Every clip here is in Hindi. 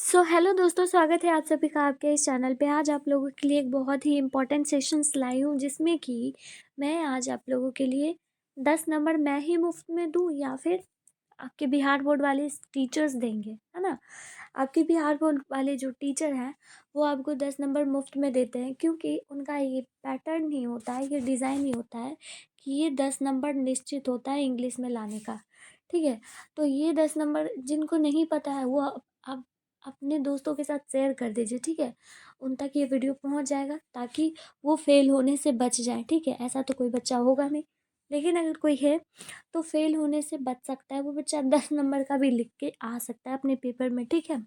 हेलो दोस्तों, स्वागत है आप सभी का आपके इस चैनल पे। आज आप लोगों के लिए एक बहुत ही इम्पोर्टेंट सेशंस लाई हूँ, जिसमें कि मैं आज आप लोगों के लिए 10 नंबर मैं ही मुफ्त में दूँ या फिर आपके बिहार बोर्ड वाले टीचर्स देंगे, है ना। आपके बिहार बोर्ड वाले जो टीचर हैं वो आपको 10 नंबर मुफ्त में देते हैं, क्योंकि उनका ये पैटर्न ही होता है, ये डिज़ाइन ही होता है कि ये 10 नंबर निश्चित होता है इंग्लिश में लाने का। ठीक है, तो ये 10 नंबर जिनको नहीं पता है वो आप अपने दोस्तों के साथ शेयर कर दीजिए। ठीक है, उन तक ये वीडियो पहुंच जाएगा ताकि वो फेल होने से बच जाए। ठीक है, ऐसा तो कोई बच्चा होगा नहीं, लेकिन अगर कोई है तो फेल होने से बच सकता है। वो बच्चा 10 नंबर का भी लिख के आ सकता है अपने पेपर में। ठीक है,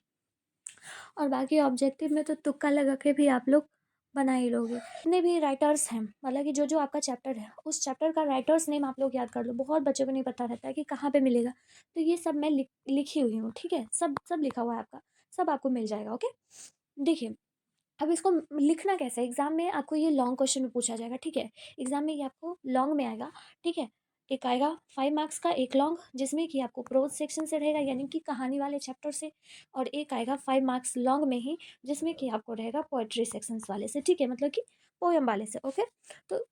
और बाकी ऑब्जेक्टिव में तो तुक्का लगा के भी आप लोग बना ही लोगे। जितने भी राइटर्स हैं, मतलब कि जो जो आपका चैप्टर है उस चैप्टर का राइटर्स नेम आप लोग याद कर लो। बहुत बच्चों को नहीं पता रहता है कि कहाँ पे मिलेगा, तो ये सब मैं लिखी हुई हूँ। ठीक है, सब सब लिखा हुआ है आपका, सब आपको मिल जाएगा। ओके, देखिए, अब इसको लिखना कैसे है। एग्जाम में आपको ये लॉन्ग क्वेश्चन में पूछा जाएगा। ठीक है, एग्जाम में ये आपको लॉन्ग में आएगा। ठीक है, एक आएगा 5 मार्क्स का, एक लॉन्ग जिसमें कि आपको प्रोज सेक्शन से रहेगा, यानी कि कहानी वाले चैप्टर से। और एक आएगा 5 मार्क्स लॉन्ग में ही, जिसमें कि आपको रहेगा पोएट्री सेक्शंस वाले से। ठीक है, मतलब कि पोयम वाले से। ओके, तो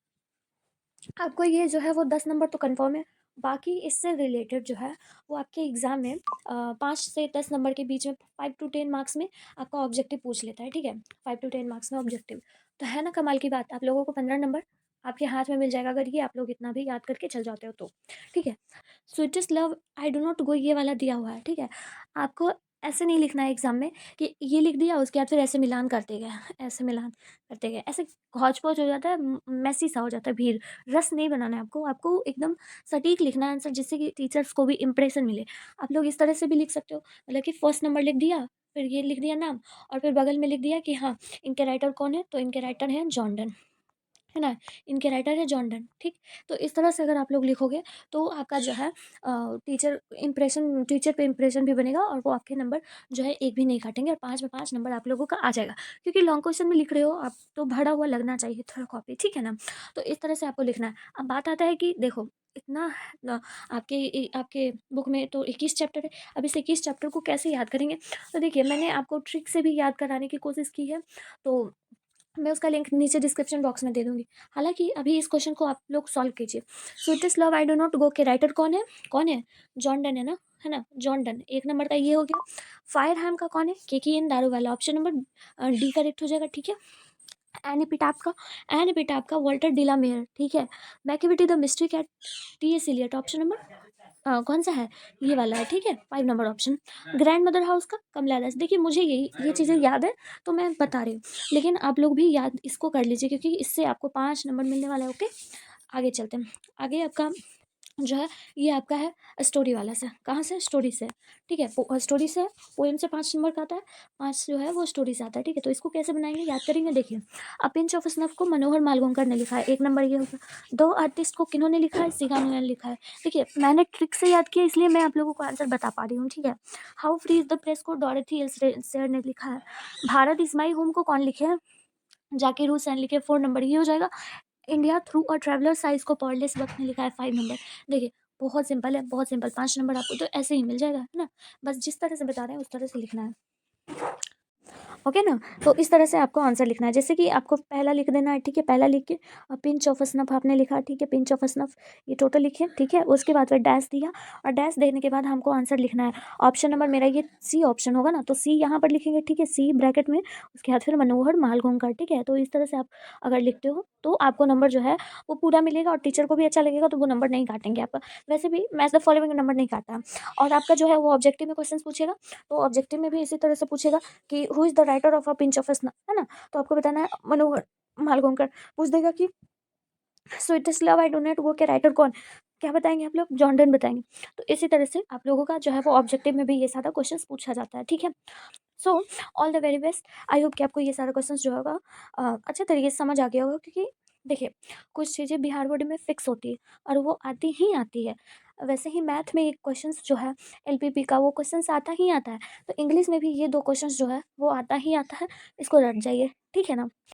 आपको ये जो है वो 10 नंबर तो कंफर्म है। बाकी इससे रिलेटेड जो है वो आपके एग्ज़ाम में 5 से 10 नंबर के बीच में 5 to 10 मार्क्स में आपका ऑब्जेक्टिव पूछ लेता है। ठीक है, 5 to 10 मार्क्स में ऑब्जेक्टिव, तो है ना कमाल की बात। आप लोगों को 15 नंबर आपके हाथ में मिल जाएगा, अगर ये आप लोग इतना भी याद करके चल जाते हो तो। ठीक है, sweetest love I do not go ये वाला दिया हुआ है। ठीक है, आपको ऐसे नहीं लिखना है एग्जाम में कि ये लिख दिया उसके बाद फिर ऐसे मिलान करते गए, ऐसे मिलान करते गए, ऐसे हौच पौच हो जाता है, मैसी सा हो जाता है, भीड़ रस नहीं बनाना है आपको। आपको एकदम सटीक लिखना है आंसर, जिससे कि टीचर्स को भी इंप्रेशन मिले। आप लोग इस तरह से भी लिख सकते हो, मतलब कि फर्स्ट नंबर लिख दिया, फिर ये लिख दिया नाम, और फिर बगल में लिख दिया कि हाँ इनके राइटर कौन है, तो इनके राइटर हैं जॉर्डन, है ना, इनके राइटर है जॉर्डन। ठीक, तो इस तरह से अगर आप लोग लिखोगे तो आपका जो है टीचर पे इंप्रेशन भी बनेगा, और वो आपके नंबर जो है एक भी नहीं काटेंगे, और 5 में 5 नंबर आप लोगों का आ जाएगा। क्योंकि लॉन्ग क्वेश्चन में लिख रहे हो आप, तो भरा हुआ लगना चाहिए थोड़ा कॉपी। ठीक है ना, तो इस तरह से आपको लिखना है। अब बात आता है कि देखो, इतना आपके बुक में तो 21 चैप्टर है। अब इस 21 चैप्टर को कैसे याद करेंगे, तो देखिए मैंने आपको ट्रिक से भी याद कराने की कोशिश की है, तो मैं उसका लिंक नीचे डिस्क्रिप्शन बॉक्स में दे दूँगी। हालाँकि अभी इस क्वेश्चन को आप लोग सॉल्व कीजिए। Sweetest love I do not go के राइटर कौन है? कौन है? जॉन डन है ना? है ना? John Donne. 1 नंबर का ये हो गया। फायर हैम का कौन है? Keki N Daruwalla. Option number D correct हो जाएगा। ठीक है? एन एपिटाफ का वॉल्टर डिलामेयर। ठीक है? Macavity the mystery cat T S Eliot. Option number कौन सा है, ये वाला है। ठीक है, 5 नंबर ऑप्शन। ग्रैंड मदर हाउस का कमला दास। देखिए मुझे ये चीज़ें याद है तो मैं बता रही हूँ, लेकिन आप लोग भी याद इसको कर लीजिए, क्योंकि इससे आपको 5 नंबर मिलने वाला है। ओके, आगे चलते हैं। आगे आपका जो है ये आपका है स्टोरी वाला से। कहाँ से? स्टोरी से। ठीक है, स्टोरी से पोएम से 5 नंबर का आता है, 5 जो है वो स्टोरी से आता है। ठीक है, तो इसको कैसे बनाएंगे, याद करेंगे। देखिए, अ पिंच ऑफ स्नफ को मनोहर मालवंकर ने लिखा है, 1 नंबर ये होगा। 2 आर्टिस्ट को किन्होंने लिखा है, सिगानो ने लिखा है। देखिए मैंने ट्रिक से याद किया, इसलिए मैं आप लोगों को आंसर बता पा रही हूँ। ठीक है, how free is the press को डॉरेथी एल्सेयर ने लिखा है। भारत इज माई होम को कौन लिखे हैं, जाकिर हुसैन लिखे। 4 नंबर ये हो जाएगा। India through a traveller size को पॉलडेस वक्त ने लिखा है। 5 नंबर। देखिए बहुत सिंपल है, बहुत सिंपल। 5 नंबर आपको तो ऐसे ही मिल जाएगा, है ना। बस जिस तरह से बता रहे हैं उस तरह से लिखना है। ओके ना, तो इस तरह से आपको आंसर लिखना है। जैसे कि आपको पहला लिख देना है। ठीक है, पहला लिख के पिंच ऑफ स्नफ आपने लिखा। ठीक है, पिंच ऑफ स्नफ ये टोटल लिखिए। ठीक है, उसके बाद फिर डैश दिया, और डैश देने के बाद हमको आंसर लिखना है। ऑप्शन नंबर मेरा ये सी ऑप्शन होगा ना, तो सी यहाँ पर लिखेंगे। ठीक है, सी ब्रैकेट में, उसके बाद फिर मनोहर मालगोंकर। ठीक है, तो इस तरह से आप अगर लिखते हो तो आपको नंबर जो है वो पूरा मिलेगा, और टीचर को भी अच्छा लगेगा, तो वो नंबर नहीं काटेंगे आपका। वैसे भी मैच द फॉलोइंग नंबर नहीं काटा है। और आपका जो है वो ऑब्जेक्टिव में क्वेश्चन पूछेगा, तो ऑब्जेक्टिव में भी इसी तरह से पूछेगा कि who is the writer of a pinch of snuff, है ना। तो आपको बताना है मनोहर मालगोंकर। पूछ देगा कि sweetest love I do not go के राइटर कौन, क्या बताएंगे आप लोग, जॉर्डन बताएंगे। तो इसी तरह से आप लोगों का जो है वो ऑब्जेक्टिव में भी ये सारा क्वेश्चन पूछा जाता है। ठीक है, so all the very best. I hope कि आपको ये सारा क्वेश्चन जो होगा अच्छे तरीके से समझ आ गया होगा, क्योंकि देखिए कुछ चीज़ें बिहार बोर्ड में फिक्स होती है और वो आती ही आती है। वैसे ही मैथ में एक क्वेश्चन जो है एलपीपी का, वो क्वेश्चन आता ही आता है। तो इंग्लिश में भी ये 2 क्वेश्चन जो है वो आता ही आता है, इसको रट जाइए। ठीक है ना।